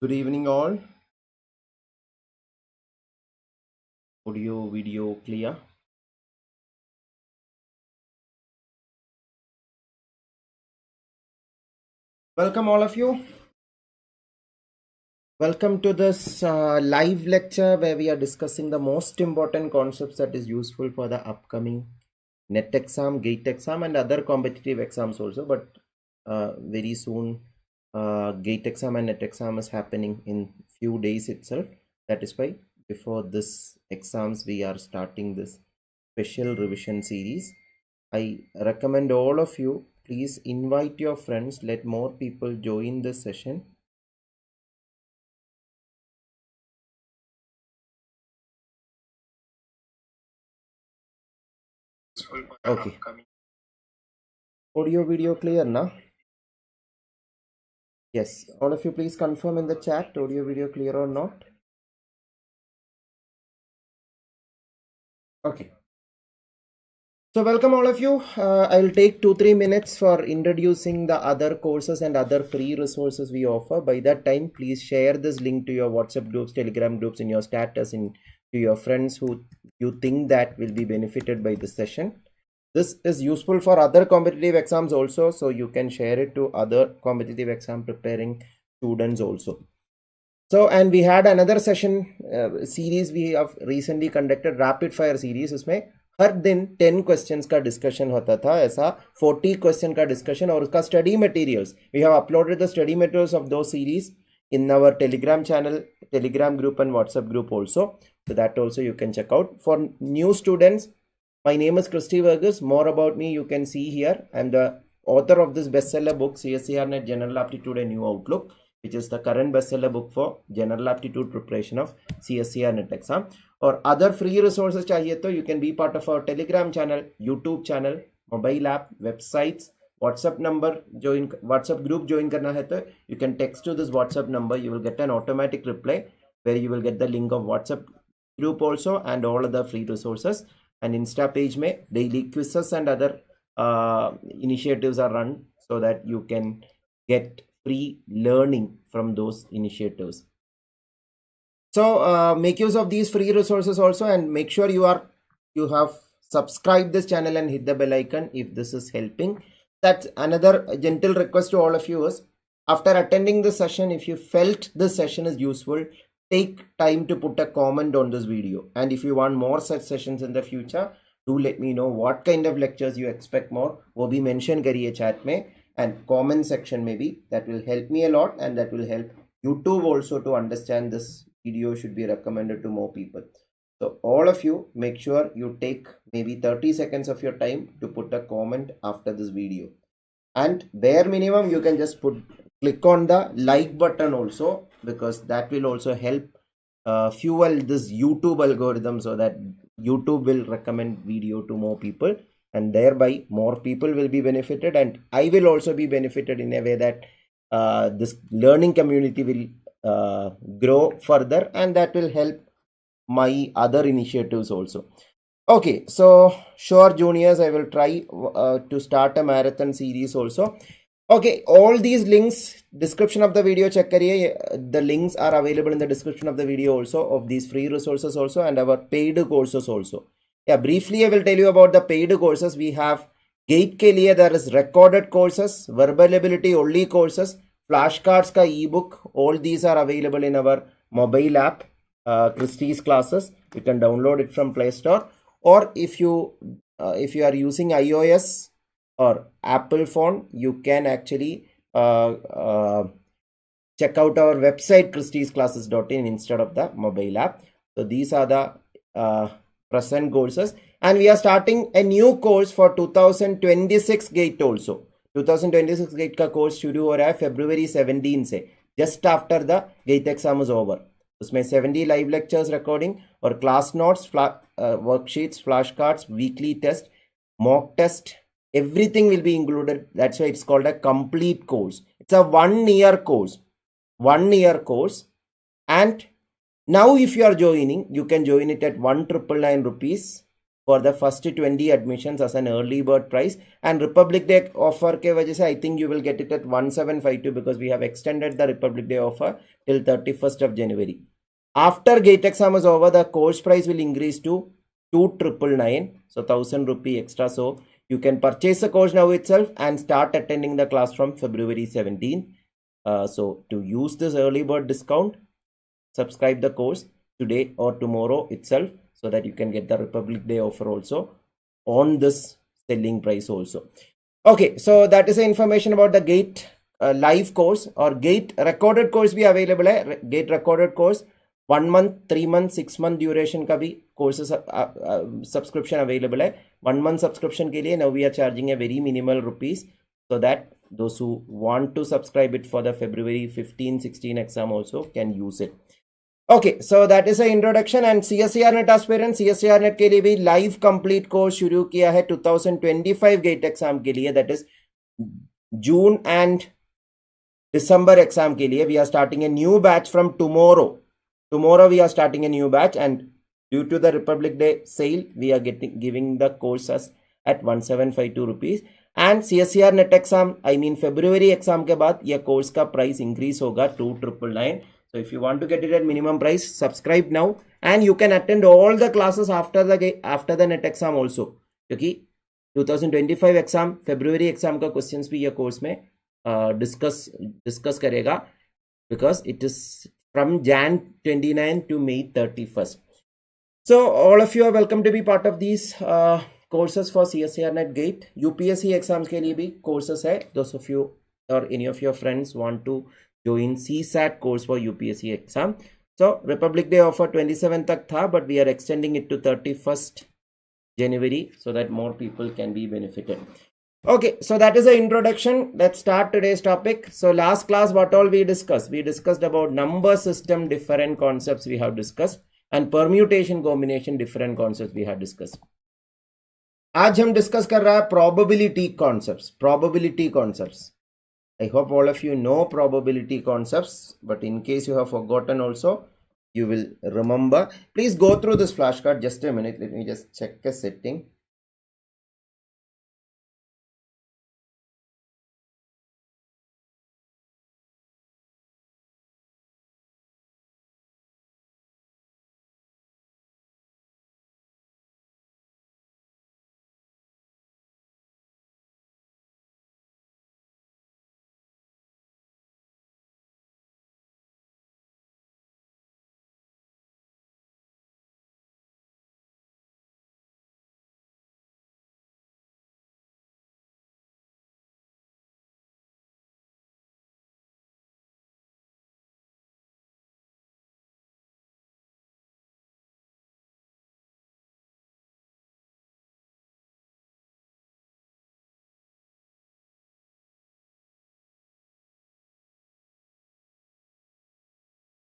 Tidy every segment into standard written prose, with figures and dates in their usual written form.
Good evening, all. Audio, video clear. Welcome, all of you. Welcome to this live lecture where we are discussing the most important concepts that is useful for the upcoming NET exam, GATE exam, and other competitive exams also. But very soon, GATE exam and NET exam is happening in few days itself. That is why before this exams, we are starting this special revision series. I recommend all of you, please invite your friends, let more people join this session. Okay. Audio video clear now? Yes. All of you please confirm in the chat, audio video clear or not? Okay. So welcome all of you. I'll take 2-3 minutes for introducing the other courses and other free resources we offer. By that time, please share this link to your WhatsApp groups, Telegram groups, in your status, to your friends who you think that will be benefited by this session. This is useful for other competitive exams also, so you can share it to other competitive exam preparing students also. So, and we had another session series we have recently conducted, rapid fire series. उसमें हर दिन 10 questions का discussion होता था, ऐसा 40 question का discussion और उसका study materials. We have uploaded the study materials of दो series in our Telegram channel, Telegram group and WhatsApp group also. So that also you can check out. For new students, my name is Christy Varghese. More about me you can see here. I'm the author of this bestseller book, CSIR-NET General Aptitude A New Outlook, which is the current bestseller book for general aptitude preparation of CSIR-NET exam. Or other free resources chahiye to you can be part of our Telegram channel, YouTube channel, mobile app, websites, WhatsApp number, join WhatsApp group join karna hai to you can text to this WhatsApp number. You will get an automatic reply where you will get the link of WhatsApp group also and all other free resources. And Insta page mein daily quizzes and other initiatives are run so that you can get free learning from those initiatives. So make use of these free resources also, and make sure you have subscribed this channel and hit the bell icon if this is helping. That's another gentle request to all of you is, after attending this session, if you felt this session is useful, take time to put a comment on this video. And if you want more such sessions in the future, do let me know what kind of lectures you expect more. वो भी mention करिए chat में and comment section maybe. That will help me a lot and that will help YouTube also to understand this video should be recommended to more people. So all of you, make sure you take maybe 30 seconds of your time to put a comment after this video. And bare minimum, you can just click on the like button also, because that will also help fuel this YouTube algorithm so that YouTube will recommend video to more people, and thereby more people will be benefited, and I will also be benefited in a way that this learning community will grow further, and that will help my other initiatives also. Okay, so sure juniors, I will try to start a marathon series also. Okay, all these links, description of the video check kariye. The links are available in the description of the video also, of these free resources also and our paid courses also. Yeah, briefly I will tell you about the paid courses. We have GATE ke liye there is recorded courses, verbal ability only courses, flashcards ka ebook. All these are available in our mobile app, Christy's classes. You can download it from Play Store, or if you are using iOS or Apple phone, you can actually check out our website christysclasses.in instead of the mobile app. So these are the present courses, and we are starting a new course for 2026 GATE also. 2026 GATE का course शुरू हो रहा है February 17 से, just after the GATE exam is over. उसमें 70 live lectures recording और class notes, worksheets, flashcards, weekly test, mock test, everything will be included. That's why it's called a complete course. It's a 1 year course. 1 year course. And now if you are joining, you can join it at 1,999 rupees for the first 20 admissions as an early bird price, and Republic Day offer ke wajah se I think you will get it at 1752 because we have extended the Republic Day offer till 31st of January. After gate exam is over, the course price will increase to 2,999, so 1,000 rupee extra. So you can purchase the course now itself and start attending the class from February 17. So to use this early bird discount, subscribe the course today or tomorrow itself, so that you can get the Republic Day offer also on this selling price also. Okay, so that is the information about the GATE live course or GATE recorded course bhi available hai. GATE recorded course 1 month, 3 month, 6 month duration ka bhi courses subscription available hai. 1 month subscription ke liye now we are charging a very minimal rupees, so that those who want to subscribe it for the February 15-16 exam also can use it. Okay, so that is an introduction. And CSIR-NET aspirant, CSIR-NET के लिए भी live complete course शुरू किया है 2025 gate exam के लिए, that is June and December exam के लिए. We are starting a new batch from tomorrow. Tomorrow we are starting a new batch, and due to the Republic Day sale, we are giving the courses at 1752 rupees. And CSIR-NET exam, I mean February exam के बाद यह course का price increase होगा 2,999. So if you want to get it at minimum price, subscribe now, and you can attend all the classes after the net exam also. क्योंकि 2025 exam, February exam का questions भी यह course में discuss करेगा, because it is from Jan 29 to May 31st. So all of you are welcome to be part of these courses for CSIR-NET GATE. UPSC exams के लिए भी courses है. Those of you or any of your friends want to join CSAT course for UPSC exam. So Republic Day offer 27 tak tha, but we are extending it to 31st January so that more people can be benefited. Okay, so that is the introduction. Let's start today's topic. So last class what all we discussed? We discussed about number system, different concepts we have discussed, and permutation combination, different concepts we have discussed. आज हम discuss कर रहा है probability concepts. I hope all of you know probability concepts, but in case you have forgotten also, you will remember. Please go through this flashcard. Just a minute. Let me just check a setting.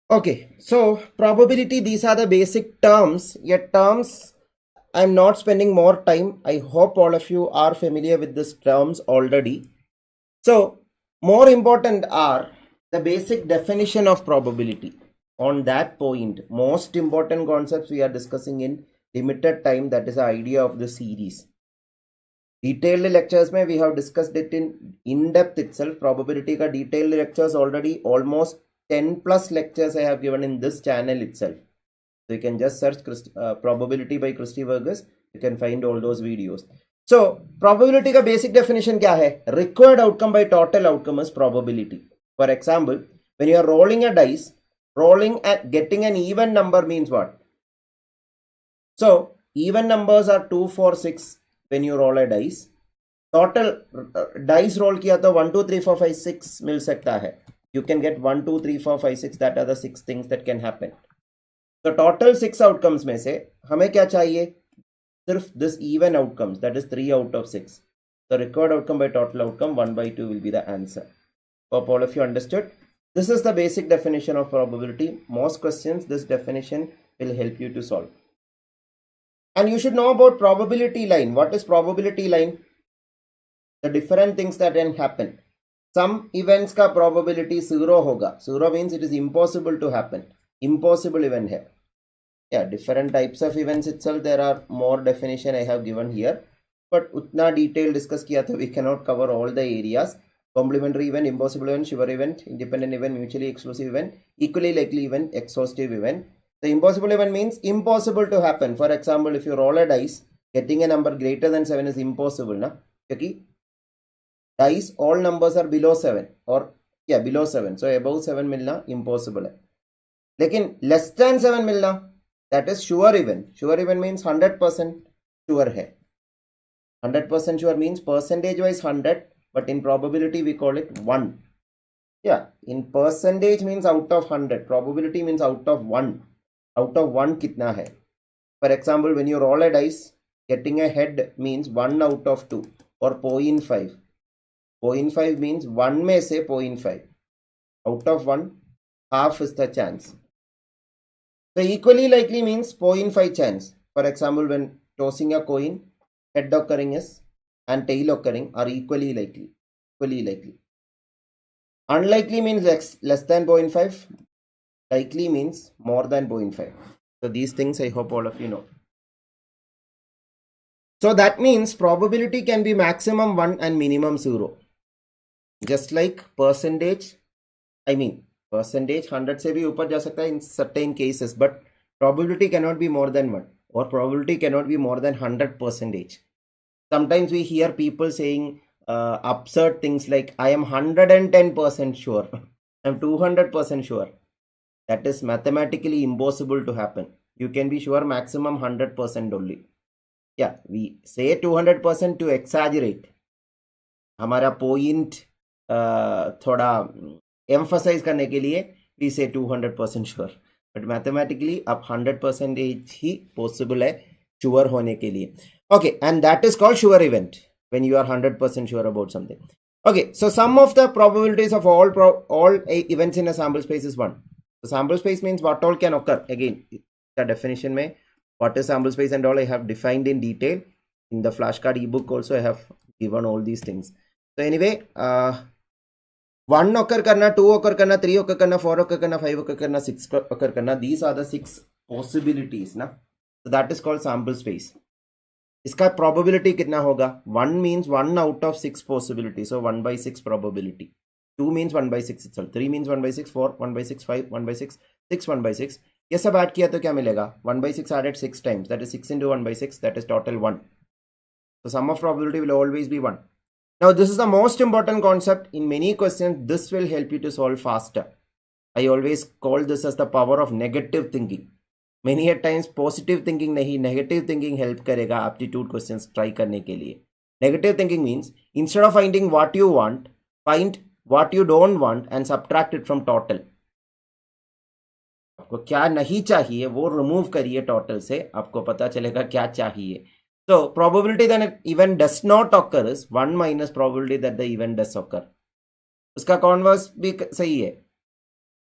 Okay, so probability, these are the basic terms. Yet terms, I'm not spending more time. I hope all of you are familiar with these terms already. So more important are the basic definition of probability. On that point, most important concepts we are discussing in limited time. That is the idea of the series. Detailed lectures mein we have discussed it in depth itself. Probability ka detailed lectures already almost 10 plus lectures I have given in this channel itself. So you can just search probability by Christy Varghese. You can find all those videos. So probability ka basic definition kya hai? Required outcome by total outcome is probability. For example, when you are rolling a dice, rolling at getting an even number means what? So even numbers are 2, 4, 6 when you roll a dice. Total dice roll kiya to 1, 2, 3, 4, 5, 6 mil sakta hai. You can get 1, 2, 3, 4, 5, 6. That are the 6 things that can happen. So total 6 outcomes में से हमें क्या चाहिए? सिर्फ this even outcomes, that is 3 out of 6. The required outcome by total outcome 1 by 2 will be the answer. Hope all of you understood. This is the basic definition of probability. Most questions this definition will help you to solve. And you should know about probability line. What is probability line? The different things that can happen. Some events का probability 0 होगा. 0 means it is impossible to happen. Impossible event है. Yeah, different types of events itself, there are more definition I have given here, but utna detail discuss kiya tha we cannot cover all the areas. Complementary event, impossible event, sure event, independent event, mutually exclusive event, equally likely event, exhaustive event. The impossible event means impossible to happen. For example, if you roll a dice, getting a number greater than 7 is impossible, na? Okay? Dice, all numbers are below 7 or yeah, below 7. So above 7 milna impossible hai. Lekin less than 7 milna, that is sure event. Sure event means 100% sure hai. 100% sure means percentage wise 100, but in probability we call it 1. Yeah, in percentage means out of 100, probability means out of 1. Out of 1 kitna hai? For example, when you roll a dice, getting a head means 1 out of 2 or 0.5. 0.5 means 1 may say 0.5. Out of 1, half is the chance. So equally likely means 0.5 chance. For example, when tossing a coin, head occurring is and tail occurring are equally likely. Equally likely. Unlikely means less than 0.5. Likely means more than 0.5. So these things I hope all of you know. So that means probability can be maximum 1 and minimum 0. Just like percentage, percentage 100 se bhi upar ja sakta hai in certain cases, but probability cannot be more than 1 or probability cannot be more than 100%. Sometimes we hear people saying absurd things like I am 110% sure, I am 200% sure. That is mathematically impossible to happen. You can be sure maximum 100% only. Yeah, we say 200% to exaggerate. हमारा point थोड़ा emphasize करने के लिए we say 200% sure. But mathematically अब 100% ही possible है sure होने के लिए. Okay, and that is called sure event when you are 100% sure about something. Okay, so sum of the probabilities of all events in a sample space is 1. So sample space means what all can occur. Again, the definition mein what is sample space and all I have defined in detail in the flashcard ebook. Also I have given all these things. So anyway, 1 occur karna, 2 occur karna, 3 occur karna, 4 occur karna, 5 occur karna, 6 occur karna. These are the 6 possibilities na. So that is called sample space. इसका probability कितना होगा? 1 means 1 out of 6 possibility, so 1 by 6 probability. 2 means 1 by 6 itself. 3 means 1 by 6, 4, 1 by 6, 5, 1 by 6, 6, 1 by 6. ये सब add किया तो क्या मिलेगा? 1 by 6 added 6 times, that is 6 into 1 by 6, that is total 1. So sum of probability will always be 1. Now this is the most important concept. In many questions, this will help you to solve faster. I always call this as the power of negative thinking. Many a times positive thinking नहीं, negative thinking help करेगा aptitude questions try करने के लिए. Negative thinking means instead of finding what you want, find what you don't want and subtract it from total. आपको क्या नहीं चाहिए वो remove करिए total से, आपको पता चलेगा क्या चाहिए. So probability that an event does not occur is 1 minus probability that the event does occur. उसका converse भी सही है.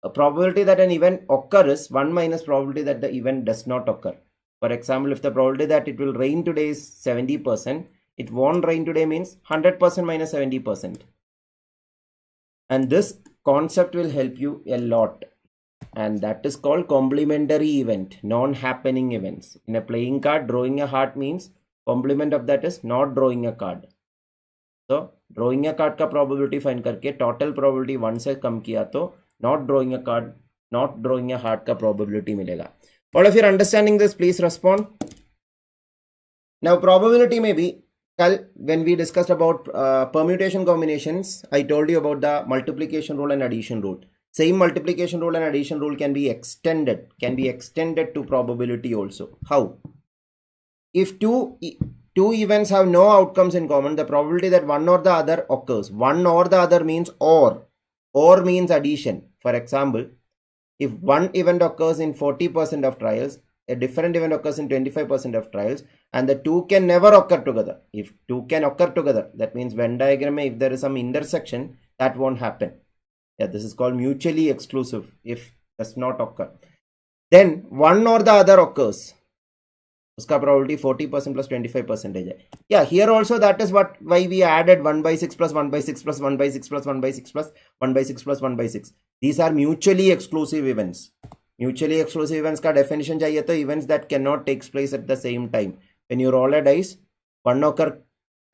A probability that an event occurs is 1 minus probability that the event does not occur. For example, if the probability that it will rain today is 70%, it won't rain today means 100% minus 70%. And this concept will help you a lot. And that is called complementary event, non-happening events. In a playing card, drawing a heart means complement of that is not drawing a card. So, drawing a card का probability find करके total probability 1 से कम किया तो not drawing a card, not drawing a heart का probability मिलेगा. All of you are understanding this, please respond. Now probability may be, when we discussed about permutation combinations, I told you about the multiplication rule and addition rule. Same multiplication rule and addition rule can be extended to probability also. How? If two events have no outcomes in common, the probability that one or the other occurs. One or the other means or means addition. For example, if one event occurs in 40% of trials, a different event occurs in 25% of trials, and the two can never occur together. If two can occur together, that means Venn diagram, if there is some intersection, that won't happen. Yeah, this is called mutually exclusive if does not occur. Then one or the other occurs. Uska probability 40% plus 25% है. Yeah, here also that is why we added 1 by 6 plus 1 by 6 plus 1 by 6 plus 1 by 6 plus 1 by 6 plus 1 by 6. These are mutually exclusive events. Mutually exclusive events का definition चाहिए तो events that cannot take place at the same time. When you roll a dice, 1 occur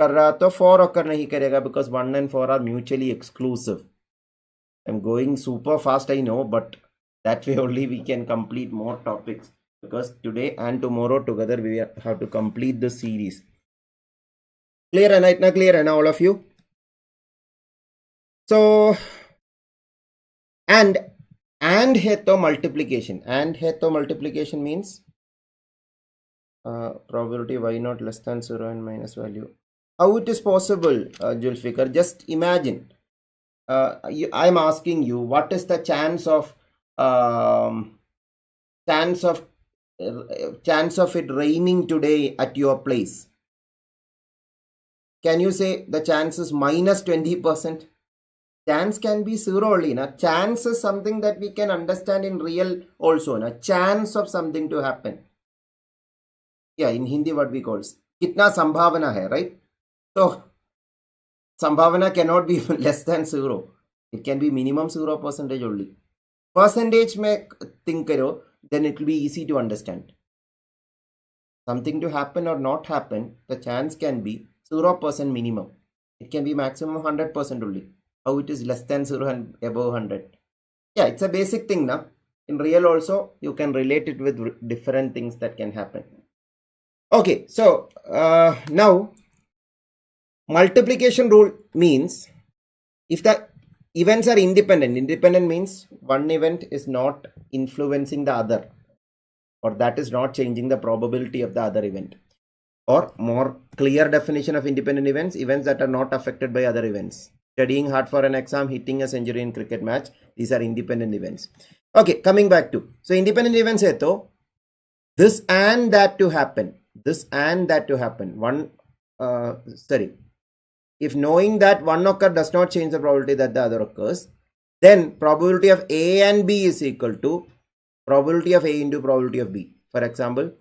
कर रहा तो 4 occur नहीं करेगा because 1 and 4 are mutually exclusive. I'm going super fast, I know, but that way only we can complete more topics, because today and tomorrow together we have to complete the series. Clear and right now, clear and all of you. So and है तो multiplication. And है तो multiplication means probability y not less than 0 and minus value. How it is possible, Julfikar? Just imagine. I'm asking you, what is the chance of it raining today at your place? Can you say the chance is minus 20%? Chance can be 0 only. Na? Chance is something that we can understand in real also. Na? Chance of something to happen. Yeah, in Hindi what we call kitna sambhavana hai, right? So sambhavana cannot be less than 0. It can be minimum 0% only. Percentage mein think karo, then it will be easy to understand. Something to happen or not happen, the chance can be 0% minimum. It can be maximum 100% only. How it is less than 0 and above 100? Yeah, it's a basic thing now. In real also, you can relate it with different things that can happen. Okay, so now multiplication rule means if the events are independent. Independent means one event is not influencing the other, or that is not changing the probability of the other event. Or more clear definition of independent events, events that are not affected by other events. Studying hard for an exam, hitting a century in cricket match, these are independent events. Okay, coming back to, so independent events hai to this and that to happen. This and that to happen. If knowing that one occur does not change the probability that the other occurs, then probability of A and B is equal to probability of A into probability of B. For example,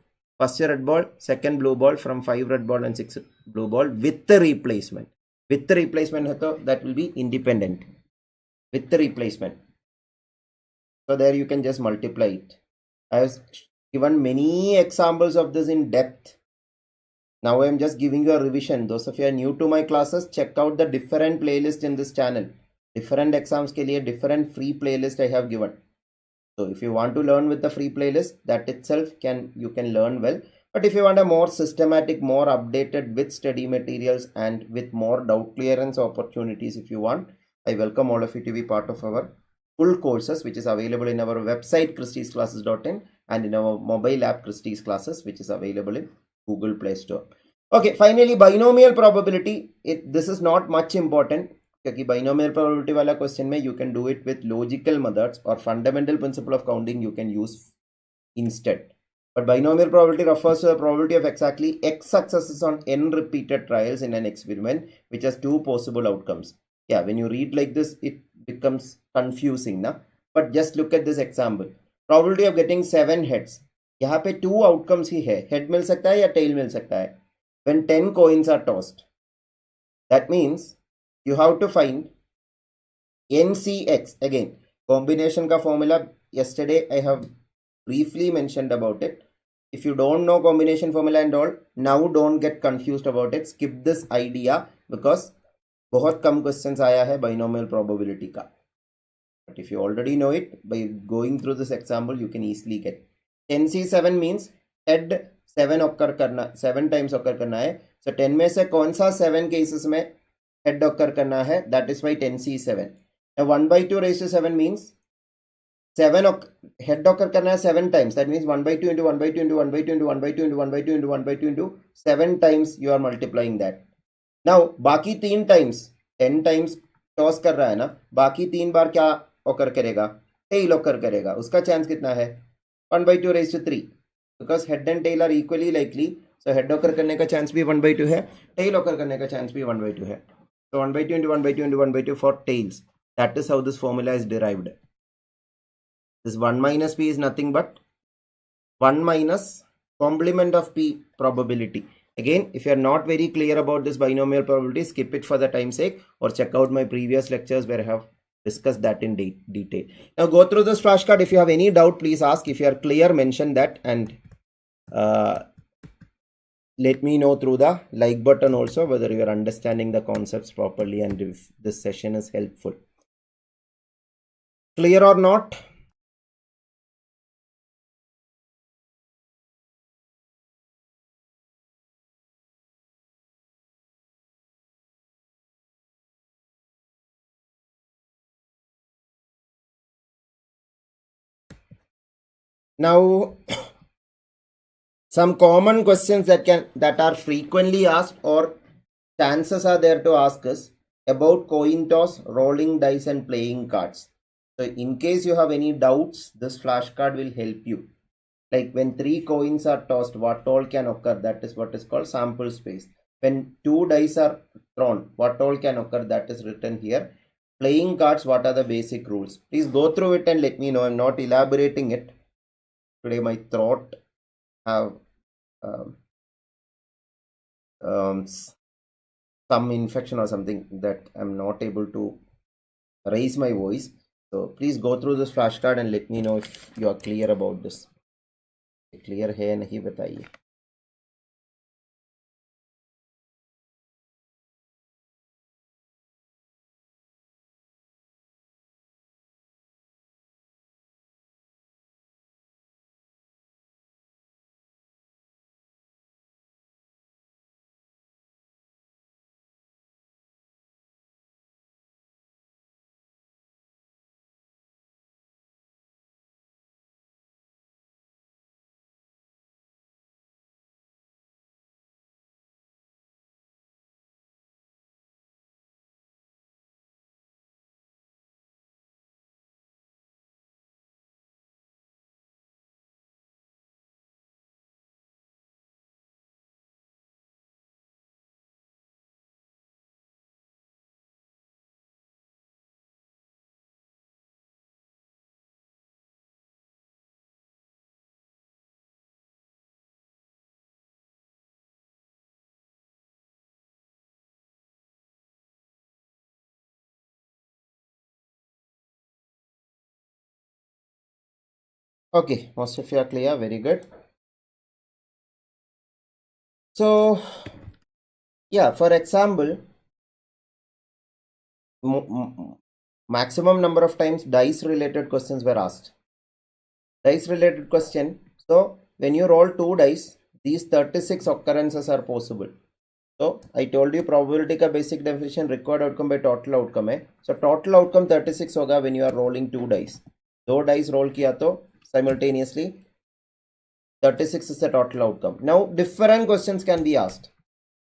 first red ball, second blue ball from 5 red ball and 6 blue ball with the replacement. With the replacement, that will be independent. With the replacement. So there you can just multiply it. I have given many examples of this in depth. Now I am just giving you a revision. Those of you are new to my classes, check out the different playlists in this channel. Different exams ke liye different free playlist I have given. So if you want to learn with the free playlist, that itself you can learn well. But if you want a more systematic, more updated with study materials and with more doubt clearance opportunities, if you want, I welcome all of you to be part of our full courses, which is available in our website christysclasses.in and in our mobile app Christy's Classes, which is available in Google Play Store. Okay, finally binomial probability. This is not much important. Because binomial probability wala question mein you can do it with logical methods or fundamental principle of counting you can use instead. But binomial probability refers to the probability of exactly x successes on n repeated trials in an experiment which has 2 possible outcomes. Yeah, when you read like this, it becomes confusing, na? But just look at this example. Probability of getting 7 heads. यहाँ पे 2 outcomes ही है. Head मिल सकता है या tail मिल सकता है. When 10 coins are tossed. That means you have to find NCX. Again, combination का formula, yesterday I have briefly mentioned about it. If you don't know combination formula and all, now don't get confused about it. Skip this idea because बहुत कम questions आया है binomial probability का. But if you already know it, by going through this example, you can easily get. 10C7 means head 7 occur करना, 7 times occur करना है. So 10 में से कौन सा 7 cases में head occur करना है? That is why 10C7. Now 1 by 2 raised to 7 means 7 head occur करना है 7 times. That means 1 by 2 into 1 by 2 into 1 by 2 into 1 by 2 into 1 by 2 into 1 by 2 into 7 times you are multiplying that. Now बाकी 3 times 10 times toss कर रहा है ना, बाकी 3 बार क्या occur करेगा? Tail occur करेगा. उसका chance कितना है? 1 by 2 raised to 3. Because head and tail are equally likely. So head occur करने का chance भी 1 by 2 है. Tail occur करने का chance भी 1 by 2 है. So 1 by 2 into 1 by 2 into 1 by 2 for tails. That is how this formula is derived. This 1 minus p is nothing but 1 minus complement of p probability. Again, if you are not very clear about this binomial probability, skip it for the time's sake or check out my previous lectures where I have discuss that in detail. Now go through this flashcard. If you have any doubt, please ask. If you are clear, mention that, and let me know through the like button also whether you are understanding the concepts properly and if this session is helpful. Clear or not? Now some common questions that are frequently asked or chances are there to ask us about coin toss, rolling dice and playing cards. So in case you have any doubts, this flashcard will help you. Like when 3 coins are tossed, what all can occur? That is what is called sample space. When 2 dice are thrown, what all can occur? That is written here. Playing cards, what are the basic rules? Please go through it and let me know. I'm not elaborating it. Today my throat have some infection or something that I'm not able to raise my voice. So please go through this flashcard and let me know if you are clear about this. Clear है नहीं बताइए. Okay, most of you are clear. Very good. So yeah, for example, maximum number of times dice related questions were asked. Dice related question. So when you roll 2 dice, these 36 occurrences are possible. So I told you probability का basic definition required outcome by total outcome है. So total outcome 36 होगा when you are rolling 2 dice. 2 dice roll किया तो simultaneously 36 is the total outcome. Now different questions can be asked.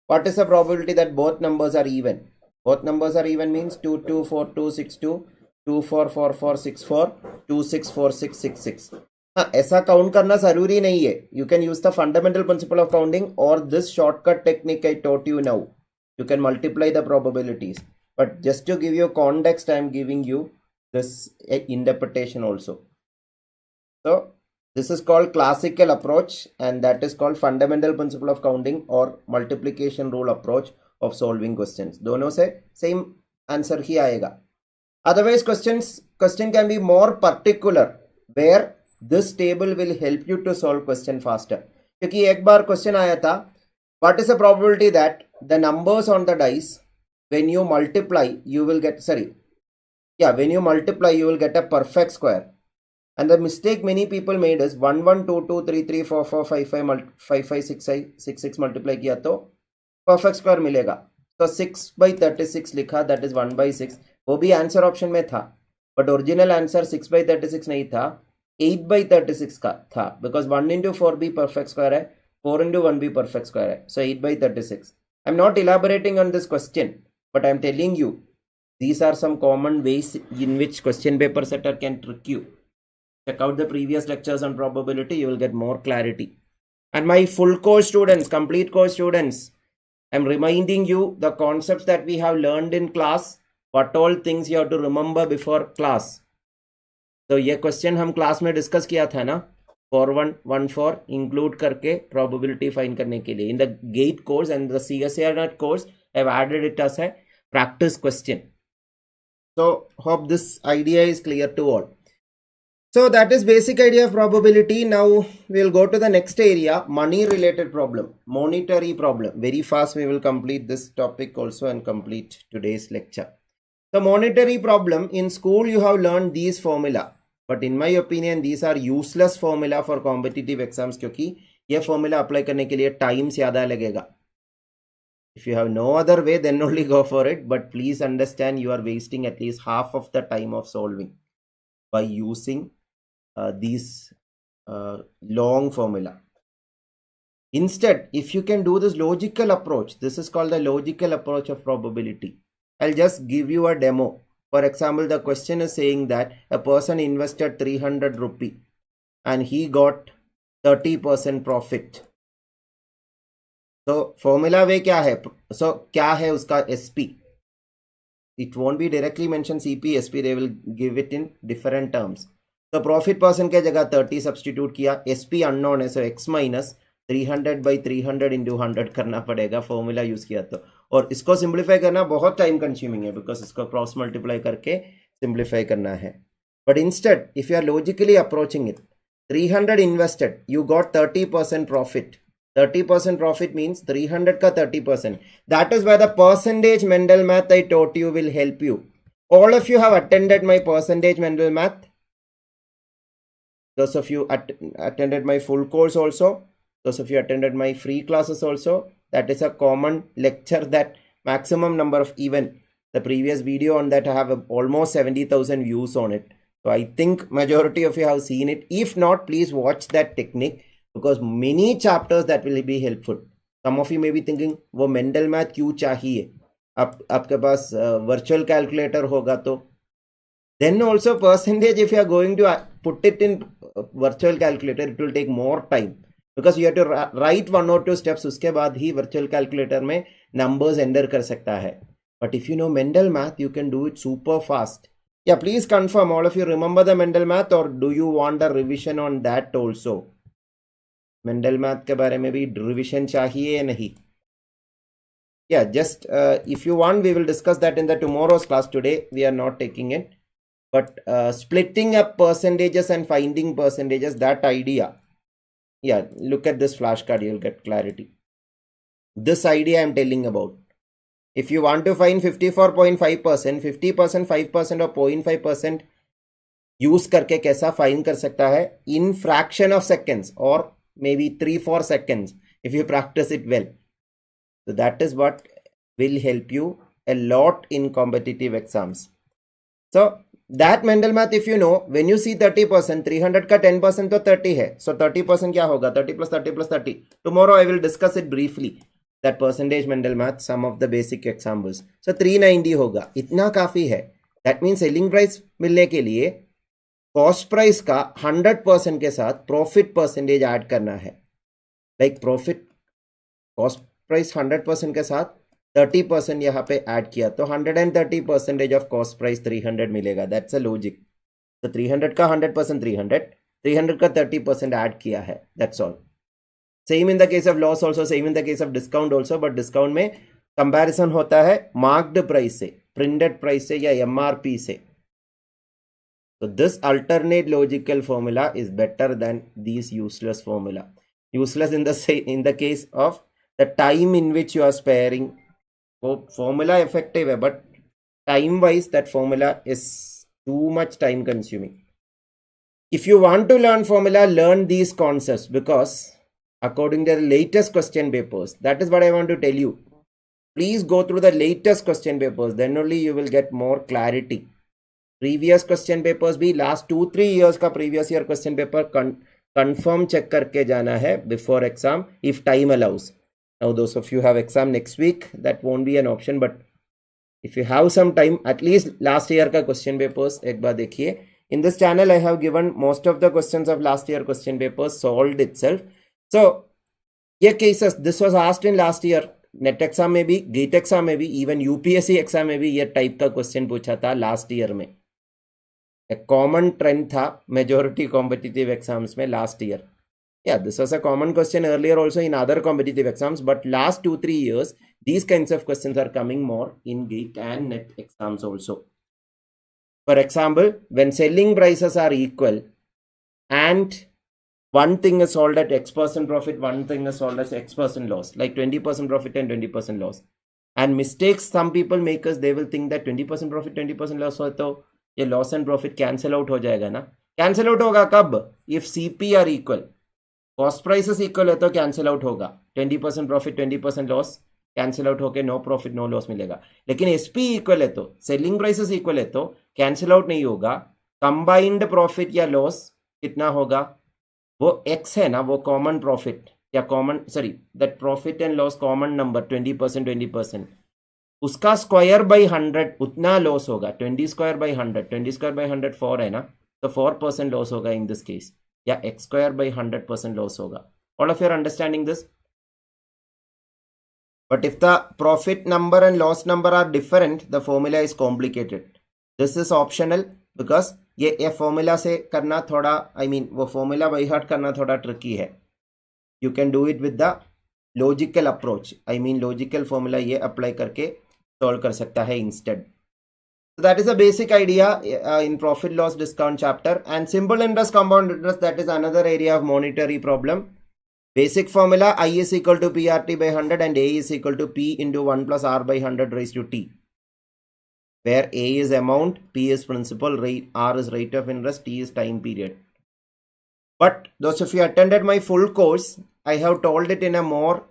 What is the probability that both numbers are even? Both numbers are even means 2 2 4 2 6 2 2 4 4 4 6 4 2 6 4 6 6 6. ऐसा count करना जरूरी नहीं है. You can use the fundamental principle of counting or this shortcut technique I taught you now. You can multiply the probabilities. But just to give you context, I am giving you this interpretation also. So this is called classical approach and that is called fundamental principle of counting or multiplication rule approach of solving questions. दोनों से same answer ही आएगा. Otherwise question can be more particular where this table will help you to solve question faster. क्योंकि एक बार question आया था, what is the probability that the numbers on the dice when you multiply you will get when you multiply you will get a perfect square. And the mistake many people made is 1 1 2 2 3 3 4 4 5 5 5 6 6 multiply किया तो perfect square मिलेगा. तो 6 by 36 लिखा, that is 1 by 6. वो भी answer option में था but original answer 6 by 36 नहीं था, 8 by 36 का था बिकॉज 1 into 4 भी परफेक्ट स्क्वायर है, 4 into 1 भी परफेक्ट स्क्वायर है. सो 8 by 36. I am not elaborating on this question but I am telling you these are some common ways in which question paper setter can trick you. Check out the previous lectures on probability, you will get more clarity. And my full course students, complete course students, I'm reminding you the concepts that we have learned in class, what all things you have to remember before class. तो ये question हम class में discuss किया था ना, 4114 include करके probability find करने के लिए. In the GATE course and the CSIR-NET course, I've added it as a practice question. So hope this idea is clear to all. So that is basic idea of probability. Now we'll go to the next area, money related problem, monetary problem. Very fast we will complete this topic also and complete today's lecture. The monetary problem, in school you have learned these formula, but in my opinion these are useless formula for competitive exams क्योंकि ये formula apply करने के लिए time ज़्यादा लगेगा. If you have no other way, then only go for it, but please understand you are wasting at least half of the time of solving by using these long formula. Instead, if you can do this logical approach, this is called the logical approach of probability. I'll just give you a demo. For example, the question is saying that a person invested 300 rupee and he got 30% profit. So formula वे क्या है? So क्या है उसका SP? It won't be directly mentioned CP, SP. They will give it in different terms. तो profit person के जगह 30 substitute किया, SP unknown है, सो x माइनस 300 बाई 300 इंटू 100 करना पड़ेगा फॉर्मूला यूज किया तो. और इसको सिंप्लीफाई करना बहुत टाइम कंज्यूमिंग है बिकॉज इसको क्रॉस मल्टीप्लाई करके सिंप्लीफाई करना है. But instead if you are logically approaching it, 300 invested, you got 30% profit. 30% profit means 300 का 30%. That is why the percentage Mendel math I taught you will help you. All of you have attended my percentage Mendel math. Those of you attended my full course also. Those of you attended my free classes also. That is a common lecture that maximum number of, even the previous video on that I have almost 70,000 views on it. So I think majority of you have seen it. If not, please watch that technique. Because many chapters that will be helpful. Some of you may be thinking, वो Mendel math क्यों चाहिए? आपके पास virtual calculator होगा तो. Then also percentage, if you are going to put it in virtual calculator, it will take more time. Because you have to write 1 or 2 steps, उसके बाद ही virtual calculator में numbers enter कर सकता है. But if you know Mendel math, you can do it super fast. Yeah, please confirm, all of you remember the Mendel math, or do you want a revision on that also? Mendel math के बारे में भी revision चाहिए या नहीं? Yeah, just if you want, we will discuss that in the tomorrow's class. Today we are not taking it, but splitting up percentages and finding percentages, that idea, yeah, look at this flashcard, you'll get clarity. This idea I'm telling about. If you want to find 54.5%, 50%, 5% or 0.5% use करके कैसा find कर सकता है in fraction of seconds or maybe 3-4 seconds if you practice it well. So that is what will help you a lot in competitive exams. So that Mendel math, if you know, when you see 30%, 300 का 10% तो 30 है. So 30% क्या होगा? 30 plus 30 plus 30. Tomorrow I will discuss it briefly. That percentage Mendel math, some of the basic examples. So 390 होगा. इतना काफी है. That means selling price मिलने के लिए कॉस्ट प्राइस का 100% के साथ प्रॉफिट परसेंटेज ऐड करना है. लाइक प्रॉफिट कॉस्ट प्राइस 100% के साथ 30% यहाँ पे ऐड किया तो 130% ऑफ कॉस्ट प्राइस 300 मिलेगा. That's a logic. तो 300 का 100% 300 का 30% ऐड किया है. That's all. Same in the case of loss also, same in the case of discount also. But discount में कंपैरिजन होता है मार्क्ड प्राइस से, प्रिंटेड प्राइस से या MRP से. So this alternate logical formula is better than these useless formula. Useless in the case of the time in which you are sparing. Formula effective है, but time wise that formula is too much time consuming. If you want to learn formula, learn these concepts, because according to the latest question papers, that is what I want to tell you. Please go through the latest question papers, then only you will get more clarity. Previous question papers भी last 2-3 years का previous year question paper confirm check करके जाना है before exam if time allows. Now those of you have exam next week, that won't be an option, but if you have some time, at least last year का question papers एक बार देखिए. In this channel I have given most of the questions of last year question papers solved itself. सो ये cases, this was asked in last year net exam में भी, gate exam में भी, even UPSC exam में भी ये type का question पूछा था लास्ट ईयर में. A common trend था majority competitive exams में last year. Yeah, this was a common question earlier also in other competitive exams, but last 2-3 years these kinds of questions are coming more in GATE and NET exams also. For example, when selling prices are equal and one thing is sold at X% profit, one thing is sold as X% loss, like 20% profit and 20% loss. And mistakes some people make us, they will think that 20% profit, 20% loss हो तो ये loss and profit cancel out हो जाएगा ना. Cancel out होगा कब? If CP are equal. Cost prices equal है तो cancel out होगा. 20% profit, 20% loss cancel out होके no profit, no loss मिलेगा. लेकिन SP equal है तो, selling prices equal है तो cancel out नहीं होगा. Combined profit या loss कितना होगा? वो X है ना, वो common profit या common, sorry, that profit and loss common number 20%, 20%. उसका square by 100 उतना loss होगा. 20 square by 100, 20 square by 100 4 है ना, तो 4% loss होगा in this case. या X square by 100% loss होगा. All of you are understanding this? But if the profit number and loss number are different, the formula is complicated. This is optional because ये formula से करना थोड़ा, I mean वो formula by heart करना थोड़ा tricky है. You can do it with the logical approach. I mean logical formula ये apply करके solve कर सकता है instead. So that is a basic idea in profit loss discount chapter. And simple interest, compound interest, that is another area of monetary problem. Basic formula, I is equal to PRT by 100 and A is equal to P into 1 plus R by 100 raised to T. Where A is amount, P is principal, rate, R is rate of interest, T is time period. But those of you attended my full course, I have told it in a more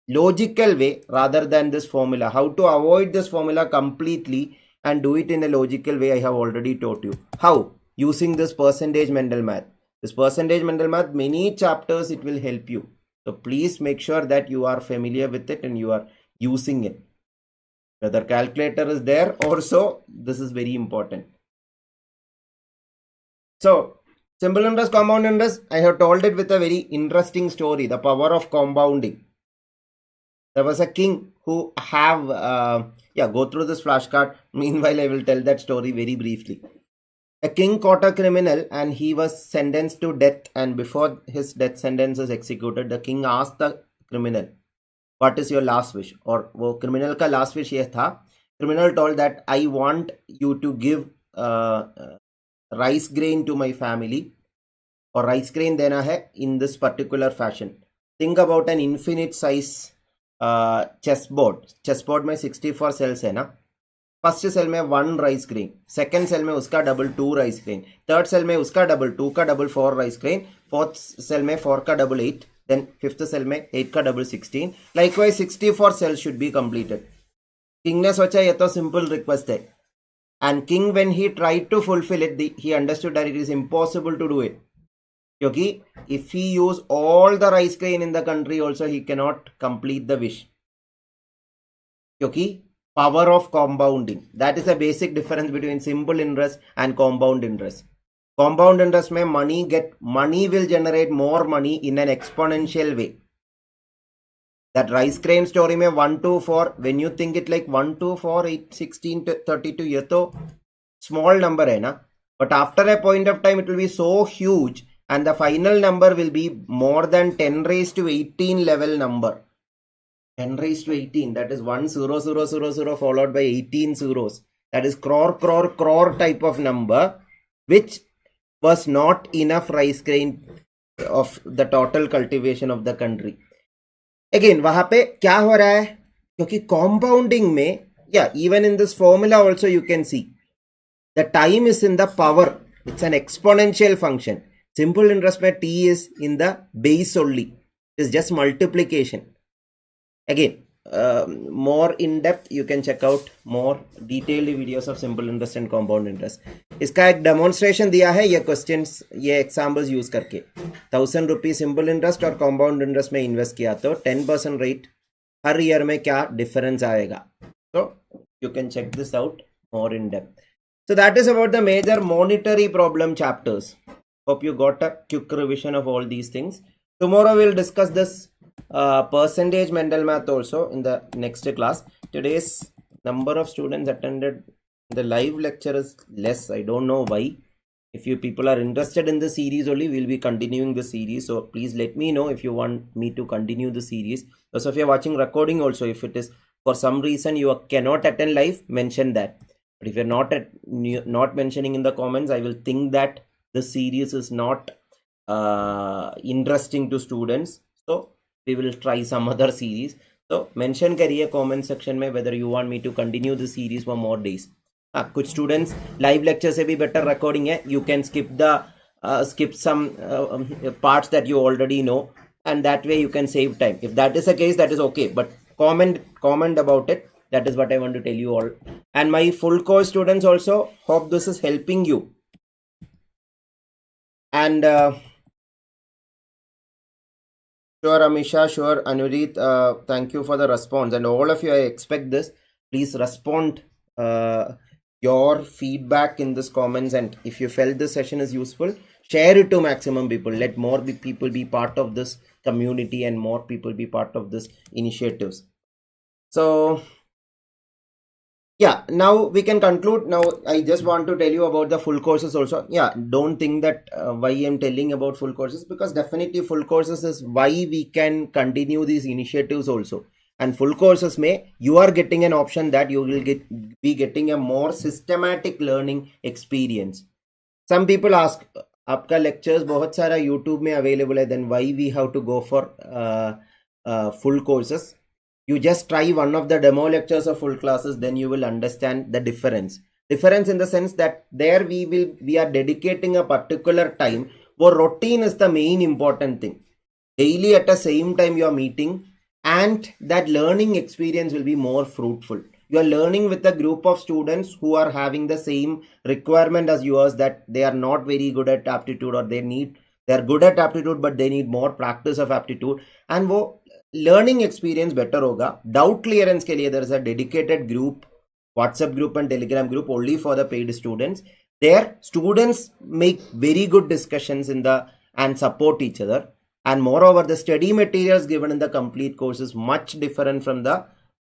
logical way rather than this formula. How to avoid this formula completely and do it in a logical way, I have already taught you. How? Using this percentage mental math. This percentage mental math, many chapters it will help you. So please make sure that you are familiar with it and you are using it. Whether calculator is there or so, this is very important. So simple interest, compound interest, I have told it with a very interesting story, the power of compounding. There was a king who have, go through this flashcard. Meanwhile, I will tell that story very briefly. A king caught a criminal and he was sentenced to death, and before his death sentence is executed, the king asked the criminal, what is your last wish? Or वो criminal का last wish ये था. Criminal told that I want you to give rice grain to my family, or rice grain देना है in this particular fashion. Think about an infinite size chessboard. Chessboard में 64 cells है ना. First cell में 1 rice grain, second cell में उसका double 2 rice grain, third cell में उसका डबल 2 का double 4 rice grain, fourth cell में 4 का डबल 8, देन फिफ्थ सेल में 8 का double 16. Likewise 64 cells should be completed. King ने सोचा ये तो सिंपल रिक्वेस्ट है, and king when he tried to fulfil it, he understood that it is impossible to do it, क्योंकि if he use all the rice grain in the country also he can not complete the wish, क्योंकि power of compounding. That is the basic difference between simple interest and compound interest. Compound interest में money will generate more money in an exponential way. That rice grain story में 1 to 4, when you think it like 1 to 4, 8, 16 to 32, ये तो small number है ना. But after a point of time it will be so huge and the final number will be more than 10 raised to 18 level number. 10 raised to 18, that is 1 0 0 0 0 followed by 18 zeros. That is crore type of number, which was not enough rice grain of the total cultivation of the country. Again, वहाँ पे क्या हो रहा है? क्योंकि compounding में, even in this formula also you can see, the time is in the power. It's an exponential function. Simple interest में t is in the base only. It's just multiplication. Again, more in depth you can check out more detailed videos of simple interest and compound interest. इसका एक demonstration दिया है, ये questions, ये examples use करके. 1000 rupees simple interest और compound interest में invest किया तो 10% rate हर year में क्या difference आएगा. So you can check this out more in depth. So that is about the major monetary problem chapters. Hope you got a quick revision of all these things. Tomorrow we'll discuss this percentage mental math also in the next class. Today's number of students attended the live lecture is less. I don't know why. If you people are interested in the series only, we'll be continuing the series. So please let me know if you want me to continue the series. Also, if you're watching recording also, if it is for some reason you cannot attend live, mention that. But if you're not mentioning in the comments, I will think that this series is not interesting to students. So we will try some other series. So mention kariye comment section mein whether you want me to continue the series for more days. कुछ students live lecture से भी better recording है. You can skip some parts that you already know, and that way you can save time. If that is the case, that is okay. But comment about it. That is what I want to tell you all. And my full course students also, hope this is helping you. And sure, Amisha, sure, Anurit, thank you for the response. And all of you, I expect this. Please respond your feedback in this comments. And if you felt this session is useful, share it to maximum people. Let more people be part of this community and more people be part of this initiatives. So yeah, now we can conclude. Now I just want to tell you about the full courses also. Yeah, don't think that why I'm telling about full courses, because definitely full courses is why we can continue these initiatives also. And full courses may you are getting an option that you will be getting a more systematic learning experience. Some people ask, आपका lectures बहुत सारा YouTube में available है, then why we have to go for full courses? You just try one of the demo lectures of full classes, then you will understand the difference. Difference in the sense that there we are dedicating a particular time. Where routine is the main important thing. Daily at the same time you are meeting, and that learning experience will be more fruitful. You are learning with a group of students who are having the same requirement as yours, that they are not very good at aptitude, or they are good at aptitude but they need more practice of aptitude, and wo learning experience better hoga. Doubt clearance ke liye there is a dedicated group, WhatsApp group and Telegram group only for the paid students. There students make very good discussions and support each other. And moreover, the study materials given in the complete course is much different from the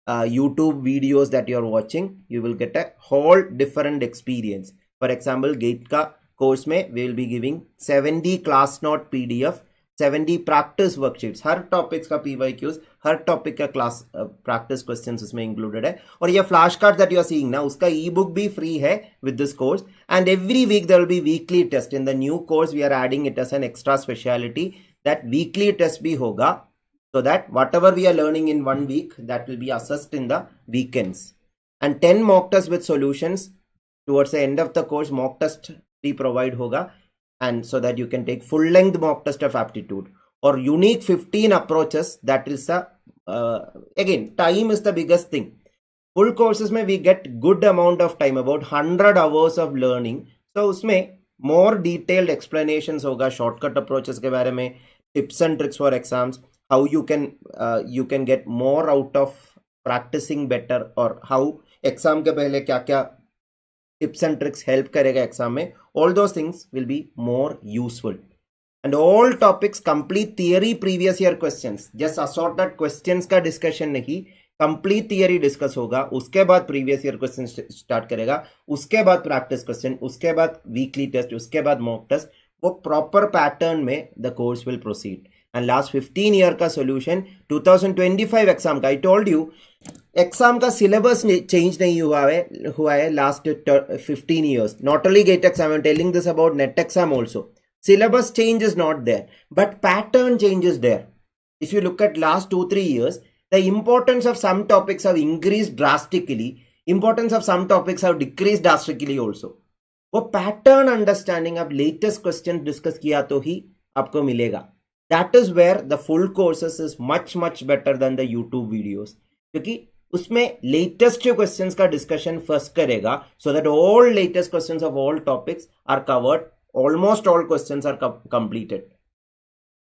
YouTube videos that you are watching. You will get a whole different experience. For example, GATE ka course mein we will be giving 70 class note PDF, 70 practice worksheets, her topics का PYQs, हर topic का class practice questions उसमें included है. और ये flashcards that you are seeing now, उसका ebook भी free है with this course. And every week there will be weekly test. In the new course we are adding it as an extra speciality, that weekly test bhi hoga, so that whatever we are learning in 1 week, that will be assessed in the weekends. And 10 mock tests with solutions towards the end of the course. Mock test we provide hoga, and so that you can take full length mock test of aptitude, or unique 15 approaches. That is again, time is the biggest thing. Full courses mein we get good amount of time, about 100 hours of learning. So usme more detailed explanations hoga, shortcut approaches के बारे में, tips and tricks for exams, how you can get more out of practicing better, or how exam के पहले क्या क्या tips and tricks help करेगा exam में. All those things will be more useful. And all topics complete theory previous year questions. Just assorted questions का discussion नहीं, complete theory discuss होगा, उसके बाद प्रीवियस ईयर क्वेश्चन स्टार्ट करेगा, उसके बाद प्रैक्टिस क्वेश्चन, उसके बाद वीकली टेस्ट, उसके बाद मॉक टेस्ट. वो प्रॉपर पैटर्न में the course will proceed. And last 15 year का सॉल्यूशन 2025 एग्जाम का. आई टोल्ड यू एग्जाम का सिलेबस चेंज नहीं हुआ है last 15 years. Not only GATE exam, I'm telling this about NET exam also. Syllabus change is not there, but pattern change is there. If you look at last 2-3 years, the importance of some topics have increased drastically. Importance of some topics have decreased drastically also. वो pattern understanding of latest questions discuss किया तो ही आपको मिलेगा. That is where the full courses is much better than the YouTube videos. क्योंकि उसमें latest questions का discussion first करेगा, so that all latest questions of all topics are covered. Almost all questions are completed.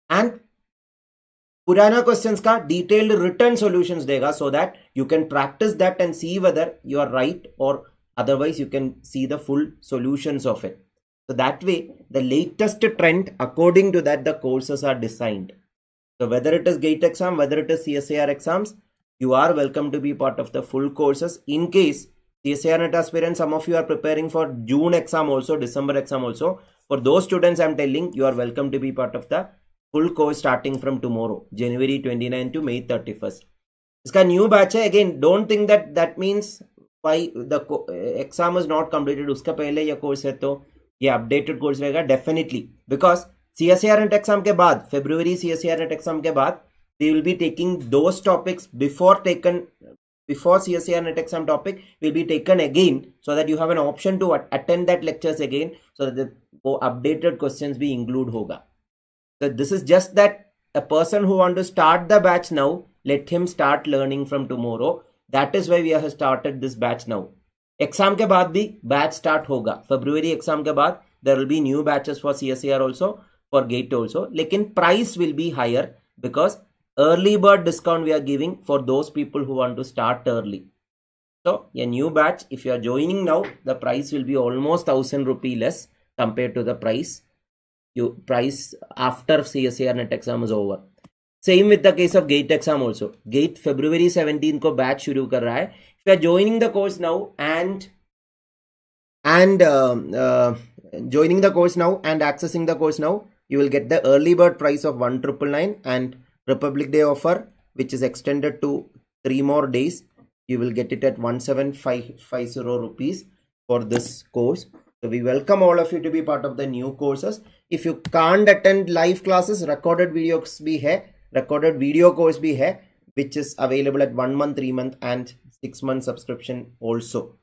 And पुराना questions का detailed written solutions देगा, so that you can practise that and see whether you are right, और otherwise you can see the full solutions of it. So that way the latest trend, according to that the courses are designed. So whether it is GATE exam, whether it is CSIR exams, you are welcome to be part of the full courses. In case CSIR-NET aspirants, some of you are preparing for June exam also, December exam also. For those students I am telling, you are welcome to be part of the full course starting from tomorrow, January 29 to May 31st. इसका new batch है. Again don't think that means why the exam is not completed, उसका पहले ये course है तो ये updated course रहेगा definitely, because CSIR-NET exam के बाद, February CSIR-NET exam के बाद, we will be taking those topics before CSIR-NET exam topic will be taken again, so that you have an option to attend that lectures again, so that the updated questions be include hoga. So this is just that a person who want to start the batch now, let him start learning from tomorrow. That is why we have started this batch now. Exam के बाद भी batch start होगा. February exam के बाद there will be new batches for CSIR also, for GATE also. लेकिन price will be higher because early bird discount we are giving for those people who want to start early. So a new batch, if you are joining now, the price will be almost 1000 rupee less compared to the price after CSIR-NET exam is over. Same with the case of GATE exam also. GATE February 17 को batch शुरू कर रहा है. If you are joining the course now and joining the course now and accessing the course now, you will get the early bird price of 1999 and Republic Day offer, which is extended to 3 more days. You will get it at 17550 rupees for this course. So we welcome all of you to be part of the new courses. If you can't attend live classes, recorded videos bhi hai, recorded video course bhi hai, which is available at 1 month, 3 month and 6 month subscription also.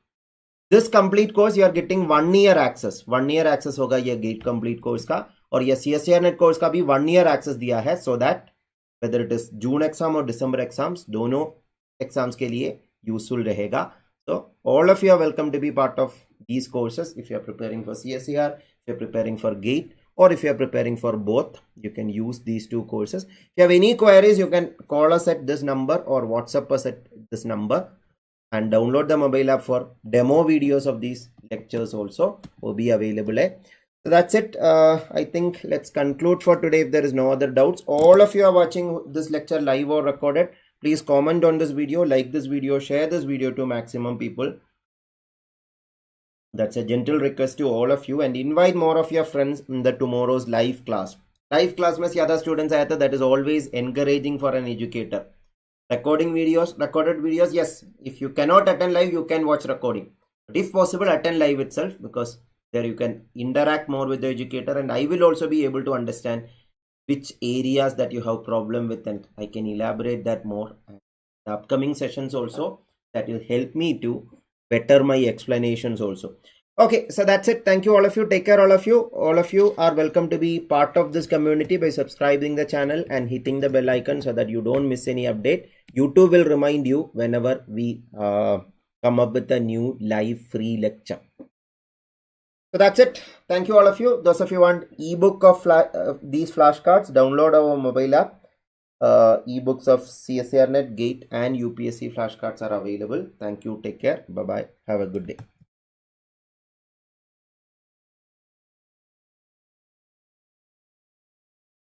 This complete course you are getting 1 year access. 1 year access होगा ये GATE complete course का, और ये CSIR-NET course का भी 1 year access दिया है, so that whether it is June exam or December exams, दोनों exams के लिए useful रहेगा. So all of you are welcome to be part of these courses. If you are preparing for CSIR, if you are preparing for GATE, or if you are preparing for both, you can use these 2 courses. If you have any queries, you can call us at this number or WhatsApp us at this number, and download the mobile app for demo videos of these lectures also will be available. So that's it. I think let's conclude for today if there is no other doubts. All of you are watching this lecture live or recorded. Please comment on this video, like this video, share this video to maximum people. That's a gentle request to all of you, and invite more of your friends in the tomorrow's live class. Live class में ज़्यादा students आया था, that is always encouraging for an educator. Recorded videos, yes, if you cannot attend live, you can watch recording. But if possible, attend live itself, because there you can interact more with the educator, and I will also be able to understand which areas that you have problem with, and I can elaborate that more. The upcoming sessions also, that will help me to better my explanations also. Okay, so that's it. Thank you all of you. Take care all of you. All of you are welcome to be part of this community by subscribing the channel and hitting the bell icon so that you don't miss any update. YouTube will remind you whenever we come up with a new live free lecture. So that's it. Thank you all of you. Those of you want ebook of these flashcards, download our mobile app. Ebooks of CSIR-NET, GATE and UPSC flashcards are available. Thank you. Take care. Bye-bye. Have a good day.